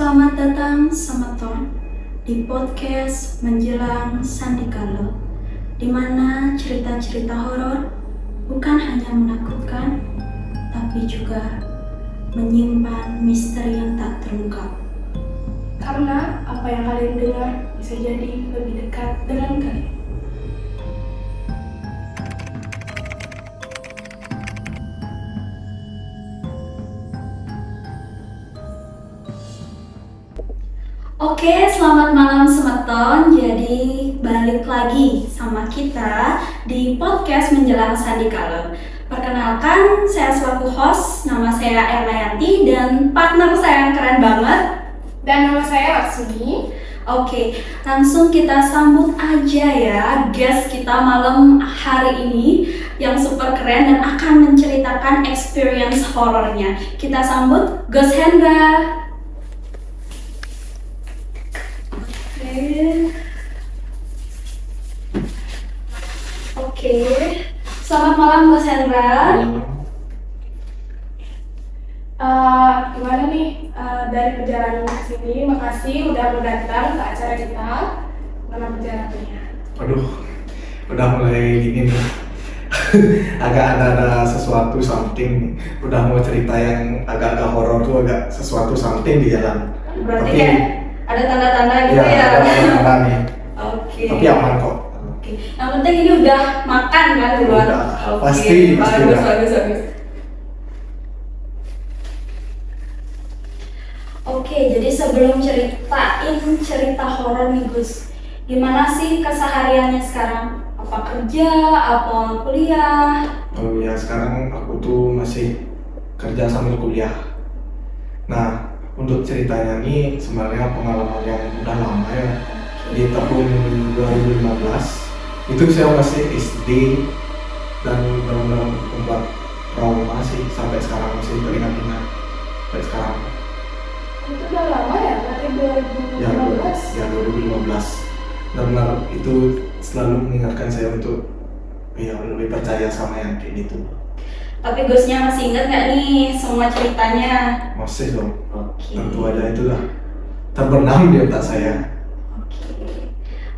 Selamat datang Semeton di podcast menjelang Sandikala, di mana cerita-cerita horor bukan hanya menakutkan, tapi juga menyimpan misteri yang tak terungkap. Karena apa yang kalian dengar bisa jadi lebih dekat dengan kalian. Oke, selamat malam Semeton. Jadi balik lagi sama kita di podcast menjelang Sandikala. Perkenalkan, saya selaku host, nama saya Ernayanti dan partner saya yang keren banget. Dan nama saya Laksmi. Oke, langsung kita sambut aja ya guest kita malam hari ini yang super keren dan akan menceritakan experience horornya. Kita sambut Ghost Hendra. Oke. Selamat malam Ghost Hendra. Gimana nih dari perjalanan ke sini? Makasih udah mau datang ke acara kita. Mana perjalanannya? Aduh, udah mulai gini nih. Agak ada sesuatu something. Udah mau cerita yang agak-agak horor tuh, agak sesuatu something di jalan. Berarti Tapi, kayak ada tanda-tanda gitu ya. ada tanda nih. Oke. Tapi aman kok. Oke. Yang penting ini udah makan kan duluan. Udah. Oke. Pasti Bagus, udah. bagus. Oke, jadi sebelum ceritain cerita horor nih Gus, gimana sih kesehariannya sekarang? Apa kerja, apa kuliah? Oh ya, sekarang aku tuh masih kerja sambil kuliah. Nah, untuk ceritanya nih sebenarnya pengalaman yang udah lama ya. Di tahun 2015 itu saya masih SD dan benar-benar membuat trauma sih sampai sekarang, masih teringat-ingat sampai sekarang. Itu udah lama ya? Berarti 2015? Ya 2015. Benar-benar itu selalu mengingatkan saya untuk ya lebih percaya sama yang kayak gitu. Tapi Gusnya masih ingat nggak nih semua ceritanya? Masih dong. Oke. Tentu aja itu lah terbenam di otak saya.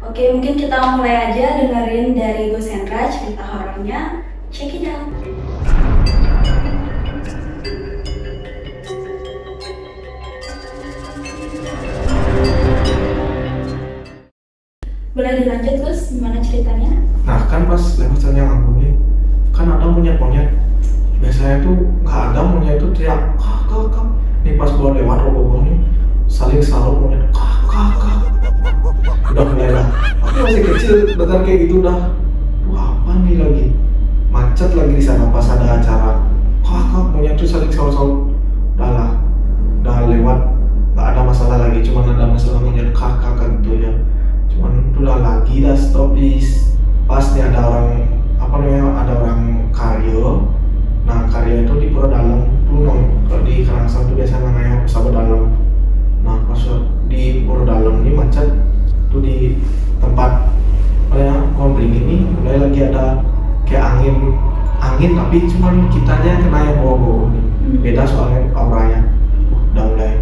Oke, mungkin kita mulai aja dengerin dari Gus Hendra cerita horornya. Check it out. Boleh dilanjut Gus, gimana ceritanya? Nah kan pas lewat jalan kampung nih, kan ada monyet-monyet. Biasanya tuh nggak ada monyet itu teriak kak. Nih pas gua lewat roboh nih, saling saluk monyet kak. Udah mulai lah. Aku masih kecil, dengar kayak gitu udah. Wah apa nih lagi? Macet lagi di sana pas ada acara. Kak monyet tuh saling saluk. Udah lewat, nggak ada masalah lagi. Cuman ada masalah monyet kak gitu ya. Cuman udah lagi dah stop di pas nih ada orang ada orang karyo. Nah karyo itu di Pura Dalam tuh kalau di Karangasem tuh biasanya namanya Sabda Dalam. Nah pas di Pura Dalam ini macet tuh di tempat kompling ini mulai lagi ada kayak angin tapi cuman kitanya kena yang bawa-bawa nih. Beda soalnya auranya udah mulai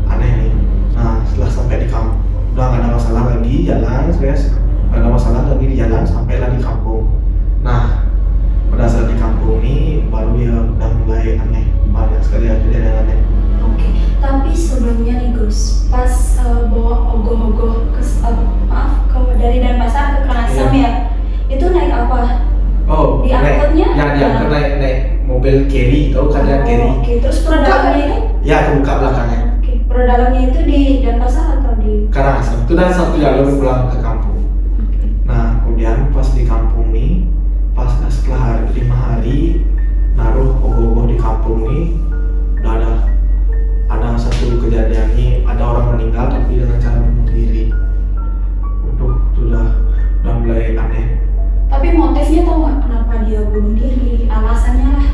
aneh nih. Nah setelah sampai di kampung udah gak ada masalah lagi jalan, guys. Gak ada masalah lagi di jalan sampailah di kampung. Nah pada saat di kampung ini baru ya udah mulai aneh, banyak sekali kejadian aneh. Oke, tapi sebelumnya nih Gus, pas bawa ogoh-ogoh dari Denpasar ke Karangasem Iya. ya, itu naik apa? Oh, Diangkutnya? Ya diangkut naik mobil carry, tahu kan yang carry? Oke, terus perdalamnya itu? Ya kebuka belakangnya. Oke, perdalamnya itu di Denpasar atau di? Karangasem itu dan satu jalur pulang ke kampung. Nah kemudian pas di kampung nih, pas setelah 5 hari naruh ogoh-ogoh di kampung nih, udah ada satu kejadian nih, ada orang meninggal tapi dengan cara bunuh diri. Udah mulai aneh. Tapi motifnya tahu nggak kenapa dia bunuh diri? Alasannya lah.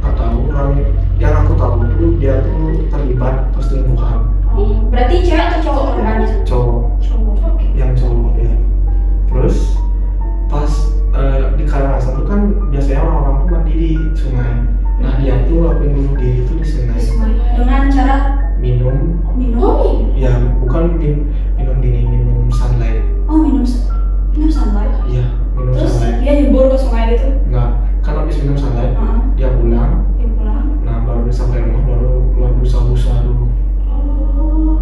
Gak tahu, orang yang aku tahu tuh dia tuh terlibat perselingkuhan. Berarti cewek atau cowok korbannya? Cowok Cowok. ya. Terus pas di Karangasem itu kan biasanya orang-orang tuh mandi di sungai. Nah dia tuh ngelakuin bunuh diri itu di sungai. Dengan cara minum minum habis minum sunlight Heeh. dia pulang. Dia pulang. Nah baru sampai rumah baru keluar busa-busa dulu. Oh.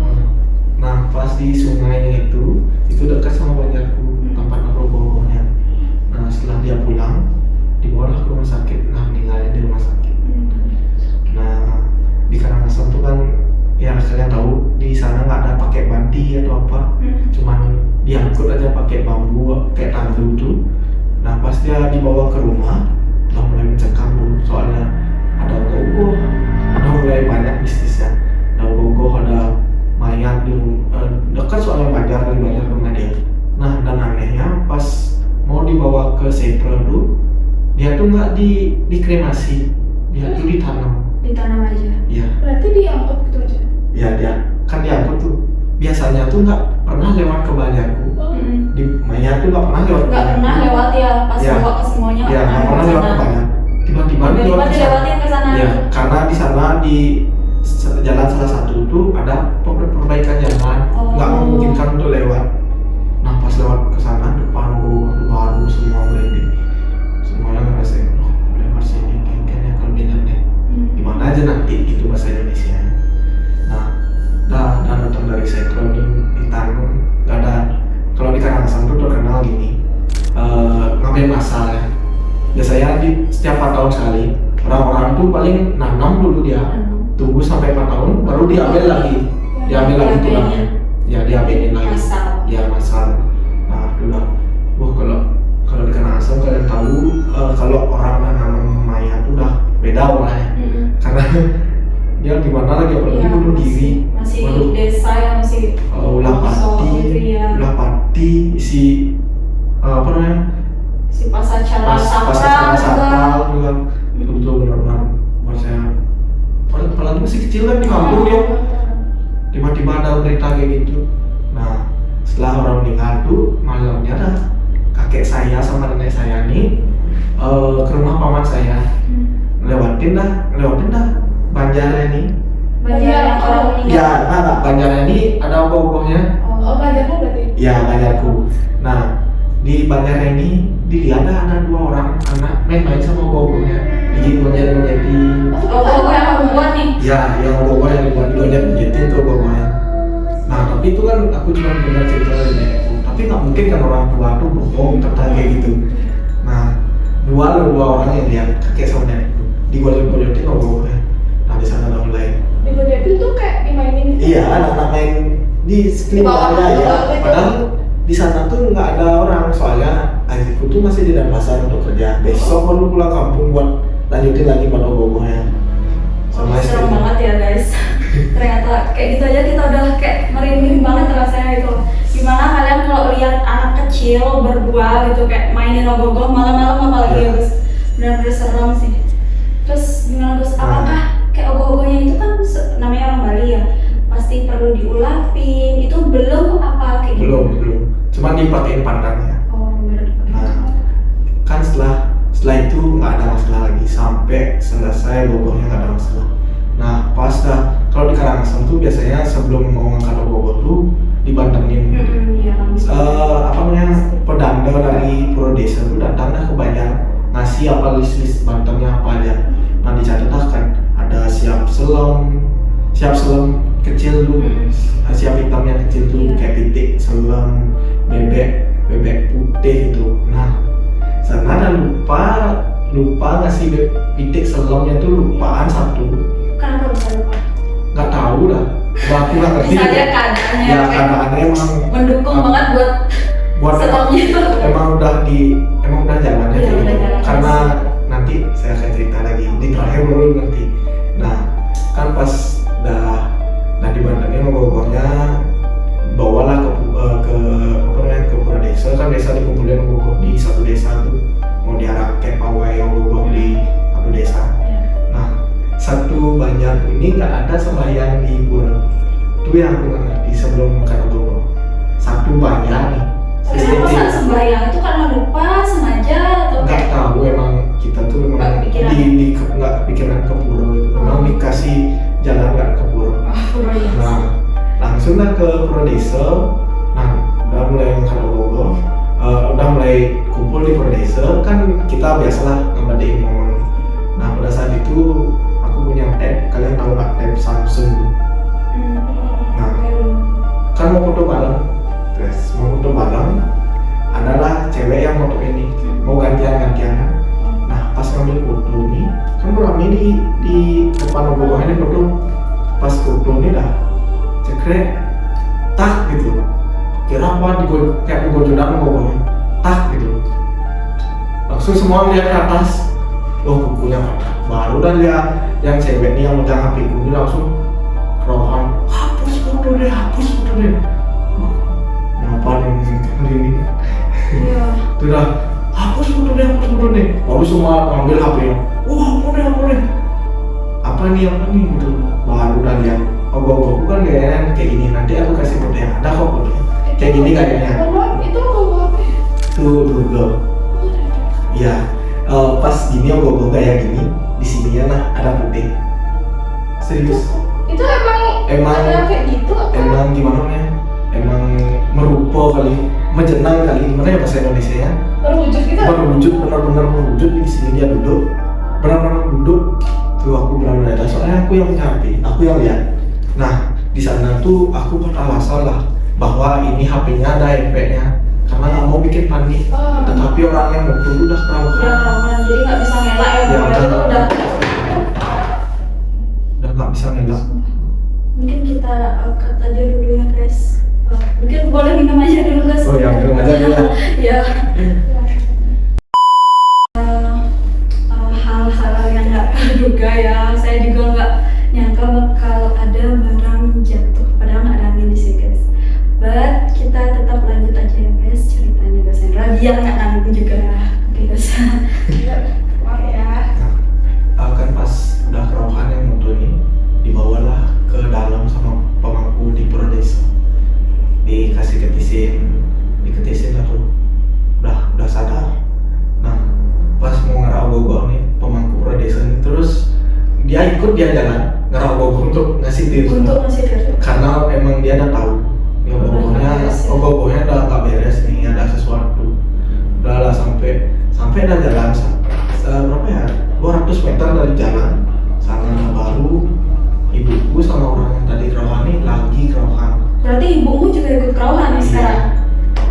Nah pas di sungainya itu dekat sama banjarku tempat rogoh-rogohnya. Nah setelah dia pulang dibawalah ke rumah sakit. Nah meninggalnya di rumah sakit. Nah di Karangasem tuh kan ya kalian tahu di sana nggak ada pakai banti atau apa, cuman diangkut aja pakai bambu kayak tandu tuh. Nah pas dia dibawa ke rumah udah mulai mencekam tuh, soalnya ada gogoh, udah mulai banyak mistisnya. Ada gogoh, ada mayat di dekat soalnya Banjar dari Banjar rumah dia. Nah dan anehnya pas mau dibawa ke Sepre tuh dia tuh nggak dikremasi, dia tuh ditanam. Ditanam aja. Iya. Berarti diangkut gitu aja. Ya dia kan diangkut tuh biasanya tuh nggak pernah lewat ke Banjarku. Di mayat tuh nggak pernah lewat. Nggak pernah lewat ya pas Ya. bawa ke semuanya. Ya nggak pernah lewat ke Banjar. Tiba-tiba Tiba-tiba ke sana. dilewatin ke sana. Ya karena di sana di jalan salah satu itu ada perbaikan jalan, nggak Oh. memungkinkan untuk lewat. Nah pas lewat ke sana depan gua baru semua merinding. Semuanya ngerasain, oh lewat sini kayaknya kalau bilang nih gimana aja nanti itu bahasa Indonesia. Nah, dan datang dari Sepre di Tanun, nggak ada. Kalau di Karangasem tuh terkenal gini, ngambil masal ya. Biasanya di setiap 4 tahun sekali, orang-orang tuh paling nanam dulu dia, tunggu sampai 4 tahun, baru diambil lagi, diambil lagi tulangnya, ya diambilin lagi, Masal. ya masal. Nah, tulang. Wah kalau di Karangasem kalian tahu, kalau orang nanam mayat tuh udah beda orangnya. Karena dia gimana lagi apalagi Iya, bunuh diri. masih Waduh. desa yang masih Ulah pati, gitu ya. ulah pati si apa namanya? Si pasacara Pas sakral juga. sakral juga. Betul benar-benar buat saya. Apalagi masih kecil kan di kampung ya. Tiba-tiba ada berita kayak gitu. Nah, setelah orang meninggal tuh malamnya ada kakek saya sama nenek saya nih ke rumah paman saya. Lewatin dah Banjarnya nih. Banjar yang orang meninggal. Ya, nah, Banjarnya nih ada ogoh-ogohnya. Oh, Banjarmu berarti? Ya, Banjarku. Nah, di Banjarnya ini dilihat ada 2 orang anak main-main sama ogoh-ogohnya. Digonjet-gonjetin. Oh, yang aku buat nih. Ya, yang ogoh-ogoh yang dibuat digonjet-gonjetin tuh ogoh-ogohnya. Nah, tapi itu kan aku cuma dengar cerita dari nenekku. Tapi nggak mungkin kan orang tua tuh bohong tentang kayak gitu. Nah, dua orang yang lihat kakek sama nenek itu digonjet-gonjetin ogoh-ogohnya. Nah, di sana udah mulai. Digojetin tuh kayak dimainin gitu? Iya, anak-anak main di sekeliling Bawah area ya. gitu. Padahal di sana tuh nggak ada orang, soalnya ayahku tuh masih di Denpasar untuk kerja. Besok baru pulang kampung buat lanjutin lagi pada ogoh-ogohnya. Sama Serem istrinya. banget ya guys. Ternyata kayak gitu aja kita udah kayak merinding banget rasanya gitu. Gimana kalian kalau lihat anak kecil berdua gitu kayak mainin ogoh-ogoh malam-malam apalagi ya Gus. Benar-benar serem sih. Terus gimana Gus? Apakah kayak ogoh-ogohnya itu kan namanya orang Bali ya? Pasti perlu diulapin. Itu belum apa kayak gitu? Belum. Cuman dipakein pandannya. Oh, benar. Nah, kan setelah itu nggak ada masalah lagi sampai selesai ogohnya nggak ada masalah. Nah, pas dah kalau di Karangasem tuh biasanya sebelum mau ngangkat ogoh tuh dibantengin. Iya kan. Apa namanya pedanda dari Puro Desa tuh datang dah ke Banjar ngasih apa list bantengnya apa aja. Nah dicatat dah kan ada siap selam kecil tuh, siap hitam yang kecil tuh Iya. kayak pitik, selam, bebek putih itu. Nah sana ada lupa ngasih pitik selamnya tuh lupaan satu. Kenapa bisa lupa? Nggak tahu dah. Aku nggak ngerti. Bisa aja keadaannya Ya kayak keadaannya emang mendukung banget buat selamnya itu. emang udah jalannya Iya, kayak udah gitu. jalan. Karena nanti saya akan cerita lagi di terakhir baru nanti. Nah kan pas dah dibantengin ogoh-ogohnya bawalah ke apa namanya ke Pura Desa. Kan desa dikumpulin ogoh di satu desa tuh mau diarak kayak pawai ogoh di satu desa. Nah satu Banjar ini nggak ada sembahyang di pura. Itu yang aku nggak ngerti sebelum makan ogoh. Satu Banjar nih. Kenapa saat sembahyang itu karena lupa sengaja atau Nggak kayak tahu, emang kita tuh memang Nggak kepikiran. nggak kepikiran ke pura itu. Memang dikasih jalan nggak ke pura. biasa? Nah langsung lah ke Pura Desa. Nah udah mulai makan ogoh. udah mulai kumpul di Prodesa kan kita biasalah ngabadiin momen. Nah pada saat itu aku punya tab, kalian tahu nggak tab Samsung? Nah kan mau foto bareng, terus mau foto bareng adalah cewek yang foto ini mau gantian. Nah pas ngambil foto nih kan rame di depan ogoh ini foto, pas foto ini dah cekrek tak gitu, kira apa kayak gojodan ogohnya tak gitu, langsung semua lihat ke atas, kukunya patah. Baru dah lihat yang cewek nih yang megang HP ku ini langsung kerohan, hapus foto deh. Kenapa ini? Iya. Itu dah hapus foto deh. Baru semua ngambil HP-nya. Apa nih? Apa nih gitu. Baru dah lihat. Ogoh kan kayaknya kayak gini. Nanti aku kasih foto yang ada kok fotonya. Kayak gini kayaknya. Itu ogoh apa ya? Tuh. Iya. Pas gini ogoh kayak gini. Di sininya nah ada putih. Serius. Itu emang ada kayak gitu apa? Emang gimana ya? Emang merupa kali, menjenang kali, gimana ya bahasa Indonesia ya? Berwujud gitu? Berwujud, benar-benar berwujud. Di sini dia duduk, benar-benar duduk. Tuh aku benar-benar ada, soalnya aku yang punya HP, aku yang lihat. Nah di sana tuh aku beralasan lah bahwa ini HP-nya ada MP-nya, karena nggak mau bikin panik. Tetapi orang yang mau tunggu udah Udah kerawat, jadi nggak bisa ngelak ya. Ya, Berarti udah. udah. udah nggak bisa ngelak. Mungkin kita cut aja dulu ya guys. Mungkin boleh minum aja dulu guys. Oh ya, minum aja dulu ya. Ya. Hal-hal yang nggak terduga ya. Saya juga nggak nyangka bakal ada barang jatuh. Padahal nggak ada angin di sini guys. But kita tetap lanjut aja ya guys ceritanya guys Hendra. Biar nggak nanggung juga ya. Oke guys. Maaf ya. Nah, kan pas udah kerohan yang motor ini dibawalah ke dalam sama pemangku di Prodesa, dikasih diketisin lah tuh, udah sadar. Nah pas mau ngerau nih pemangku Prodesa ini, terus dia jalan ngerau untuk ngasih tips, Untuk ngasih tips. karena emang dia udah tahu ya ogohnya udah nggak beres nih, ada sesuatu. Udah lah sampai udah jalan berapa ya, 200 meter dari jalan sana, baru ibuku sama orang yang tadi kerohan nih lagi kerohan. Berarti ibumu juga ikut kerohan nih sekarang.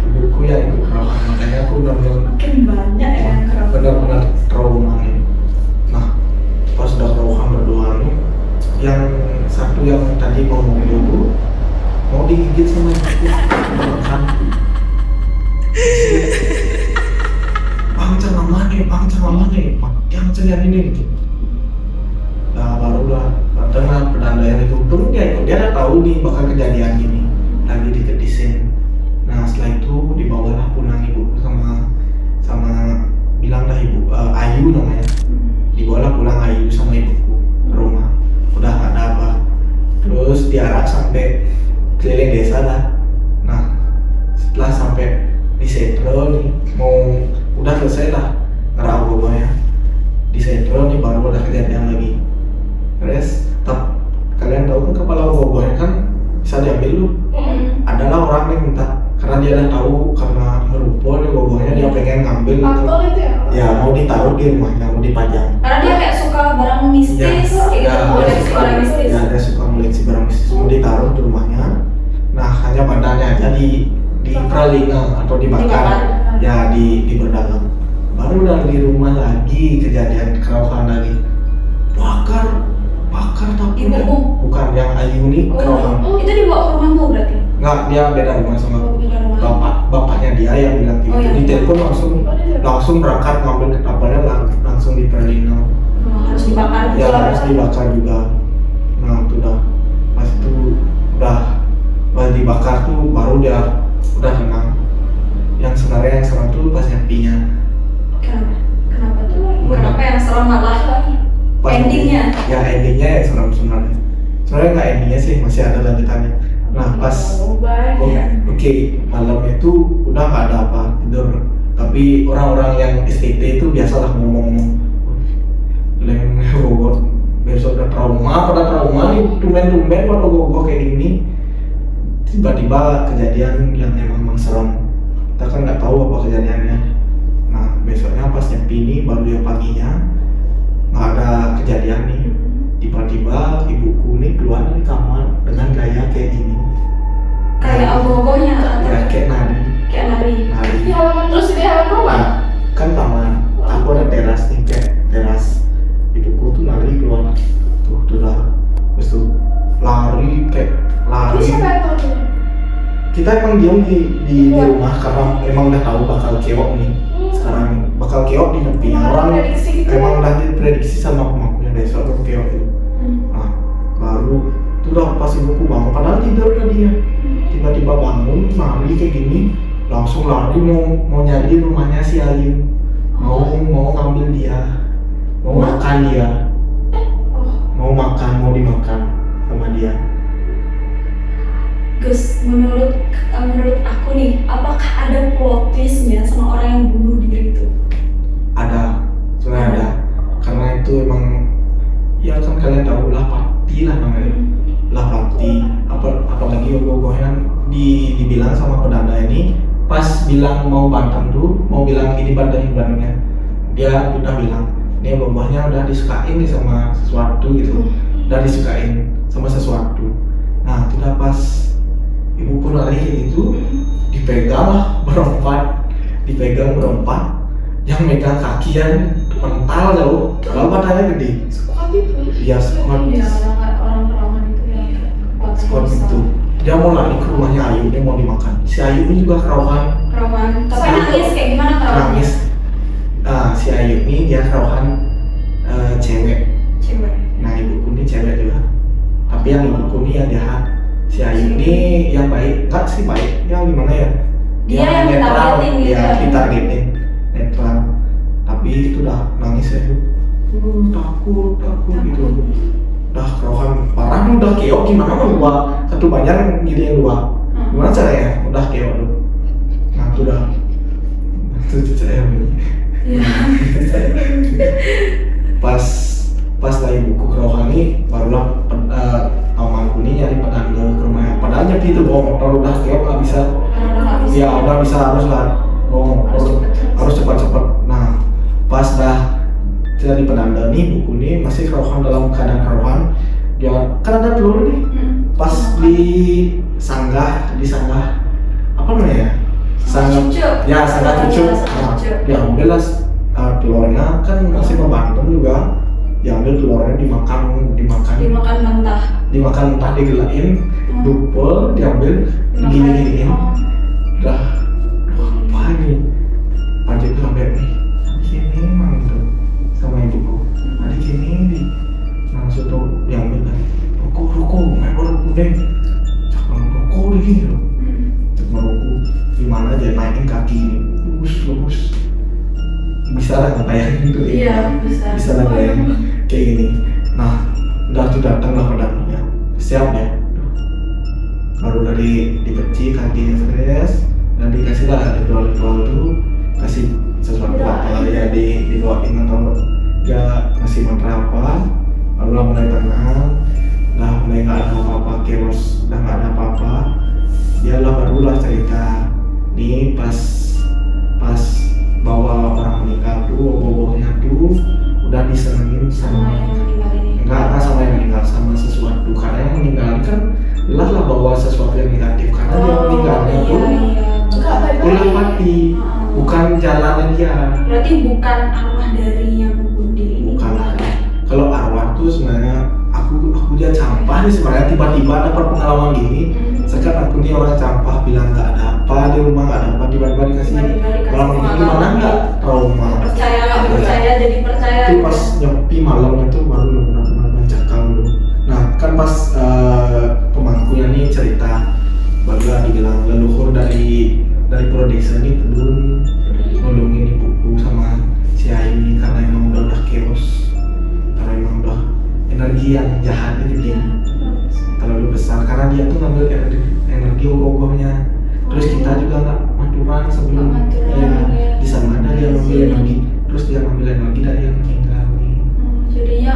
Ibuku yang ikut kerohan, makanya aku benar-benar Makin banyak ya yang kerohan. benar-benar trauma nih. Nah pas udah kerohan berdua nih, yang satu yang tadi mau dulu mau digigit sama ibuku, makan. Bang jangan nih, yang celian ini gitu. Nah baru lah karena pedandaian itu untung dia udah tahu nih bakal kejadian gini, lagi diketisin. Nah setelah itu dibawalah pulang ibuku sama bilang dah ibu Ayu namanya, dibawalah pulang Ayu sama ibuku ke rumah. Udah nggak ada apa, terus diarak sampai keliling desa dah. Nah setelah sampai di Setro nih, mau udah selesai lah ngerau bobanya di Setro nih, baru ada kejadian lagi. Terus kalian tahu kan kepala bobanya kan bisa diambil lu. Adalah orang yang minta, karena dia udah tahu karena merupa nih bobanya, dia pengen ngambil Faktor itu ya? ya, mau ditaruh di rumahnya, mau dipajang. Karena dia kayak suka barang mistis, kayak gitu, koleksi barang mistis. Ya, dia suka koleksi barang mistis, mau ditaruh di rumahnya. Nah hanya badannya aja di pralina atau dibakar. Ya di berdagang. Baru udah di rumah lagi kejadian kerohan lagi. Bakar tapi Ibumu? bukan yang Ayu nih kerohan. Itu dibawa ke rumahmu berarti? Enggak, dia beda rumah sama Beda rumah. bapaknya dia yang bilang gitu. Oh, iya. Di telepon langsung berangkat ngambil ketapelnya langsung di pralina. Harus dibakar juga. Ya harus dibakar juga. Nah itu dah pas itu udah dibakar tuh baru dia udah tenang. Yang sebenarnya yang serem tuh pas nyepinya. Kenapa tuh? Kenapa yang serem malah endingnya? Ya endingnya yang serem sebenarnya. Sebenarnya nggak endingnya sih, masih ada lanjutannya. Nah pas oke, malam itu udah nggak ada apa, tidur. Tapi orang-orang yang STT itu biasalah ngomong bobot besok udah trauma nih, tumben pada gue kayak gini. Tiba-tiba kejadian yang emang serem. kita kan nggak tahu apa kejadiannya. Nah besoknya pas nyepi nih baru ya paginya nggak ada kejadian nih, tiba-tiba ibuku nih keluar dari kamar dengan gaya kayak gini, Kayak ogoh-ogohnya atau ya kayak nari kayak nari. Di halaman terus di halaman rumah. Nah, kan kamar aku ada teras nih, kayak teras ibuku tuh lari keluar tuh dah, terus tuh lari kayak Ini lari. siapa yang tahu ini? Kita emang diam di rumah karena emang udah tahu bakal keok nih. Sekarang bakal keok di nepi. Orang prediksi gitu. emang udah diprediksi sama pemangkunya besok bakal keok itu. Nah, baru itu udah pas ibuku bangun, padahal tidur udah dia. Tiba-tiba bangun, lari kayak gini, langsung lari mau nyari rumahnya si Ayu. Mau ngambil dia, mau makan dia, mau dimakan sama dia. Gus, menurut aku nih, apakah ada plot twistnya sama orang yang bunuh diri itu? Ada, sebenarnya ada. Karena itu emang, ya kan kalian tahu lah pati lah namanya, lah pati. Apalagi ogoh-ogohnya dibilang sama pedanda ini, pas bilang mau bantang tuh, mau bilang ini bandingnya, dia udah bilang, ini ogoh-ogohnya udah disukain nih sama sesuatu gitu, udah disukain sama sesuatu. Nah, itu udah pas ibu pun lari kayak gitu, dipegang lah berempat, yang megang kaki yang mental jauh, kalau badannya gede. Squad itu. Iya, squad Orang perawan itu yang kuat squad itu. Dia mau lari ke rumahnya Ayu, dia mau dimakan. Si Ayu ini juga kerauhan, perawan. Tapi nangis kayak gimana perawan? nangis. Si Ayu ini dia kerauhan cewek. Nah ibuku ini cewek juga. Tapi yang ibuku ini yang jahat. Si Ayu ini yang baik, enggak sih baik, ya gimana ya? Dia yang netral, ditargetin gitu. ya ditargetin, netral. Tapi itu udah nangis ya, takut gitu. Udah kerauhan parah, udah keok gimana mau gua satu banyak gini dua. Gimana caranya? Udah keok tuh. Nah itu udah, itu saya pas lagi buku kerohani barulah pamanku ini nyari pedanda ke rumahnya. Padahal nyepi itu bawa motor udah keok nggak bisa. Ya udah bisa harus lah bawa motor harus cepat-cepat. Nah pas dah jadi pedanda nih buku ini masih kerohan dalam keadaan kerohan. Dia kan ada telur nih. Pas di sanggah apa namanya? Sanggah cucu. Nah, diambil lah telurnya kan masih membantu juga. Diambil telurnya dimakan mentah digelain, dupel diambil gini-giniin. Udah apa ini? Panjang sampai nih. Sini mang tuh sama ibuku. Adik ini langsung tuh diambil kan. Rokok, deh. Cakap rokok deh gitu. Cuma rokok gimana aja naikin kaki ini. Lurus. Bisa lah ngebayangin gitu. Iya, bisa lah bayangin kayak gini. Nah, udah tuh datang lah pedangnya. Siap ya. Baru dari dipeci kakinya stres dan dikasih lah ritual tuh, kasih sesuatu apa ya didoain atau dia ngasih mantra apa, barulah mulai tenang, lah mulai nggak ada apa-apa, chaos, udah nggak ada apa-apa, dialah barulah cerita nih pas bawa orang meninggal tuh, bobohnya tuh udah disenengin sama enggak sama yang meninggal, sama sesuatu. Karena yang meninggal kan jelas lah bawa sesuatu yang negatif karena dia meninggalnya tuh ulah mati, bukan jalannya dia. Berarti bukan arwah dari yang bunuh diri ini. Bukan. Kalau arwah tuh sebenarnya aku dia campah nih sebenarnya, tiba-tiba dapat pengalaman gini. Sekarang aku nih orang campah bilang nggak ada apa di rumah, nggak ada apa, tiba-tiba dikasih pengalaman gini, gimana nggak trauma. Percaya jadi percaya. Itu pas nyepi malamnya tuh baru benar-benar mencekam dulu. Nah kan pas pemangkunya nih cerita, barulah dibilang leluhur dari Pura Desa ini turun nolongin ibuku sama si Ayu ini karena emang udah chaos, karena emang udah energi yang jahatnya gede terlalu besar, karena dia tuh ngambil energi ogoh-ogohnya. Terus kita juga nggak maturan sebelum ya di sana ada dia ngambil energi, terus dia ngambil energi dari yang meninggal nih. Jadinya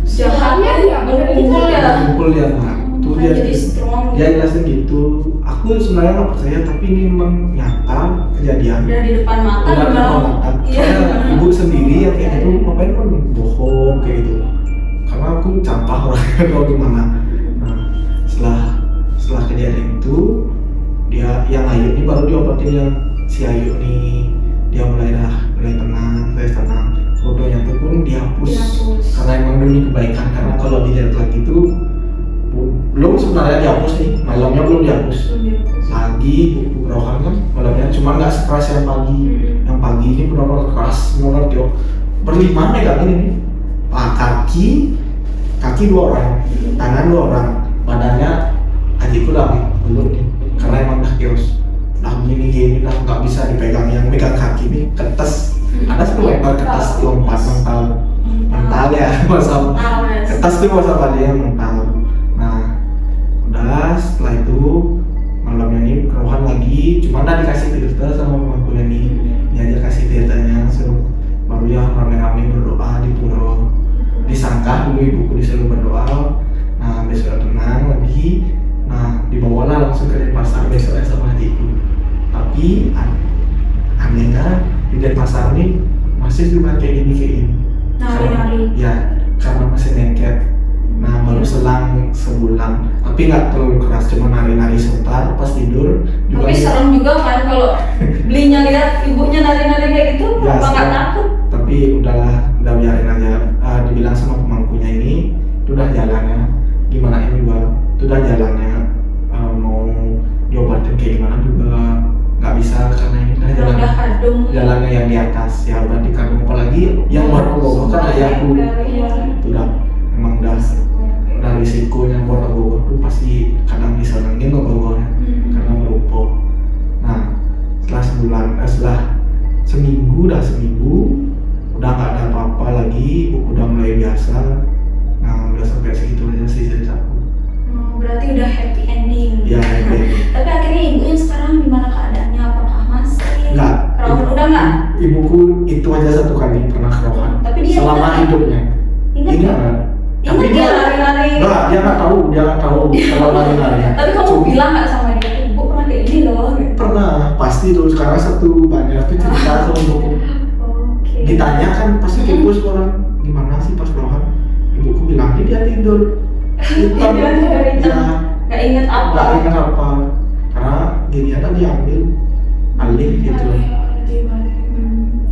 jahatnya ya berkumpul ya. Kumpul ya, nah Tuh Kan dia jadi strong. dia jelasin gitu. Aku sebenarnya nggak percaya, tapi ini memang nyata kejadian. Udah di depan mata. Udah di depan mata. Iya. Soalnya ibu sendiri yang kayak gitu, ngapain kan bohong kayak gitu. Karena aku campah orangnya atau gimana. Nah, setelah kejadian itu, dia yang Ayu ini baru diobatin, yang si Ayu nih dia mulai tenang, fotonya tuh pun dihapus. Karena emang demi kebaikan, karena kalau dilihat lagi tuh belum sebenarnya dihapus nih, malamnya belum dihapus lagi buku rohan kan malamnya, cuma nggak sekeras yang pagi. Yang pagi ini benar-benar keras, benar-benar dia berlima megangin ini, kaki 2 orang, tangan 2 orang, badannya adikku lah belum nih, karena emang udah kios, udah gini udah nggak bisa dipegang. Yang megang kaki nih kertas, ada 10 ekor kertas lompat mental ya masa kertas tuh masa dia mental. Nah udah setelah itu malamnya nih kerohan lagi, cuma udah dikasih filter sama mamaku nih, ini aja kasih filternya, suruh baru ya rame-rame berdoa di pura, disangka dulu ibuku disuruh berdoa. Nah besok tenang lagi, nah dibawalah langsung ke Denpasar besoknya sama adikku. Tapi anehnya di Denpasar nih masih juga kayak gini Nari-nari. ya, karena masih nekat. Nah baru selang sebulan, tapi nggak terlalu keras, cuma nari-nari sebentar pas tidur juga. Tapi serem juga kan kalau belinya lihat ibunya nari-nari kayak gitu, Ya, apa nggak serem. takut? Tapi udah biarin aja. Dibilang sama pemangkunya ini, itu udah jalannya gimana ini juga, itu udah jalannya. Mau diobatin kayak gimana juga nggak bisa, karena ini udah jalan, Udah kadung. jalannya yang di atas ya udah dikandung. Apalagi yang buat ogoh kan ayahku, itu udah emang udah risikonya buat ogoh tuh pasti kadang disenengin ogohnya karena merupuk. Nah setelah seminggu udah nggak ada apa-apa lagi, udah mulai biasa. Nah udah sampai segitu aja sih ceritaku. Berarti udah happy ending. Ya happy ending. Tapi akhirnya ibunya sekarang gimana keadaannya? Apakah masih? Enggak. Kerohan udah nggak? Ibuku itu aja 1 kali pernah kerohan. Tapi dia selama ingat. hidupnya. Ingat Ini nggak? enggak. Ingat Tapi dia lari-lari. Enggak, dia nggak tahu kalau lari-lari. Tapi kamu bilang nggak sama dia, ibu pernah kayak gini loh? Pernah, pasti tuh. Sekarang satu banyak tuh cerita sama ibuku. Oke. Ditanya kan pasti kepo orang, gimana sih pas kerohan? Ibuku bilang dia tidur. Lupa. Dia tidur, Ya, nggak ingat apa? nggak ingat apa. Karena gini kan diambil alih gitu.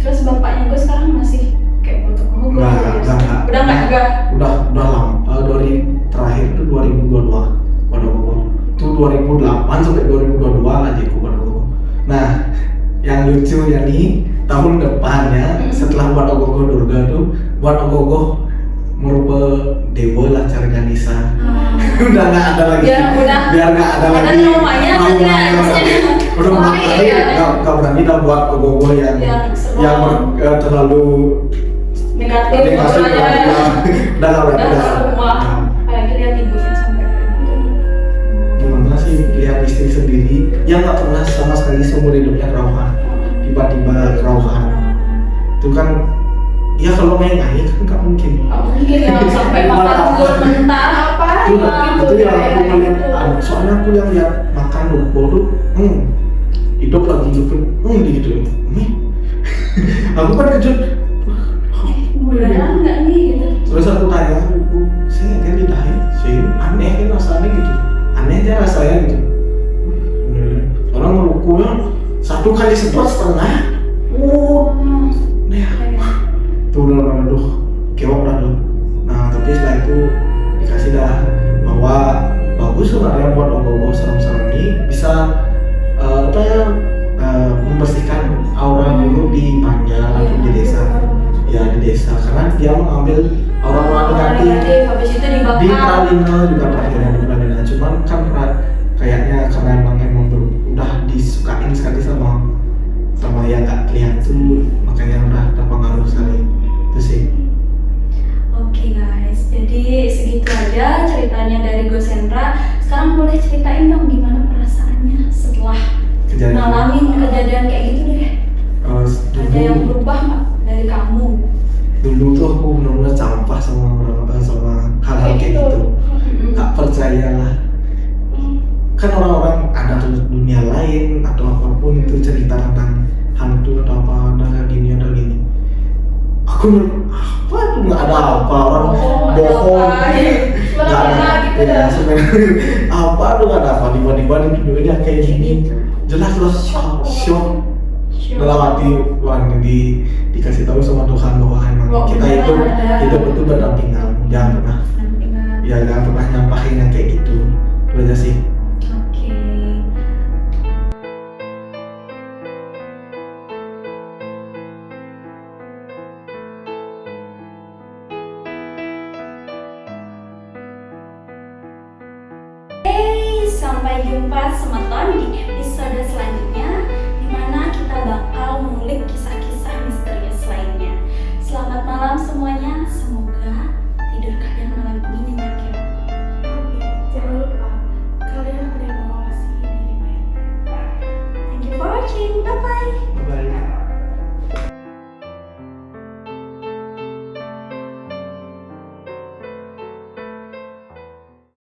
Terus bapaknya gue sekarang masih kayak foto Enggak. Udah nggak juga? Udah lama. Dari terakhir itu 2022 pada Gogo. Itu 2008 sampai 2022 aja aku pada Gogo. Nah, yang lucunya nih tahun depannya setelah buat Ogogo Durga tuh buat Ogogo merubah dewa lah caranya Nisa. Udah nggak ada lagi. Ya, udah. Biar nggak ada lagi. traumanya berarti harusnya. Udah nggak berani dah buat Ogogo yang serem. terlalu Negatif negatif. Udah nggak berani. Udah rumah. Apalagi lihat ibunya sampai kayak gitu. Gimana sih lihat istri sendiri yang nggak pernah sama sekali seumur hidupnya kerohan, tiba-tiba kerohan. Itu kan ya kalau main air kan nggak mungkin. Mungkin yang sampai makan telur mentah apa? Itu yang aku ngeliat, soalnya aku yang lihat makan lupo tuh hidup lagi gitu aku kan kejut. Beneran nggak nih gitu? Terus aku tanya ibu, saya kan lidahin sih aneh kan rasanya gitu, aneh aja rasanya gitu. Orang melukunya 1 kali sedot setengah. Nih tuh udah aduh keok dah tuh. Nah tapi setelah itu dikasih dah bahwa bagus sebenarnya buat ogoh-ogoh serem-serem ini bisa membersihkan aura dulu di Panja atau di desa. Ya di desa, karena dia mengambil orang-orang negatif. Habis itu Di dibakar. Pralina juga terakhirnya di Pralina, cuman kan kayaknya karena emang udah disukain sekali sama yang gak kelihatan tuh, makanya udah terpengaruh sekali. Itu sih. Oke guys, jadi segitu aja ceritanya dari Gosendra. Sekarang boleh ceritain dong gimana perasaannya setelah ngalamin kejadian kayak gitu deh. Ada yang berubah nggak dari kamu? Dulu tuh aku benar-benar campah sama sama hal-hal kayak gitu. Gak percaya lah. Kan orang-orang ada dunia lain atau apapun itu cerita tentang hantu atau apa, ada gini. Aku apa tuh, nggak ada apa, orang bohong, nggak ada gitu ya sebenarnya apa tuh, nggak ada apa, tiba-tiba di dunia kayak gini jelas shock dalam hati. Wah, dikasih tahu sama Tuhan bahwa emang kita itu betul berdampingan, jangan pernah nyampahin yang kayak gitu. Itu aja sih. Oke. Sampai jumpa semeton di episode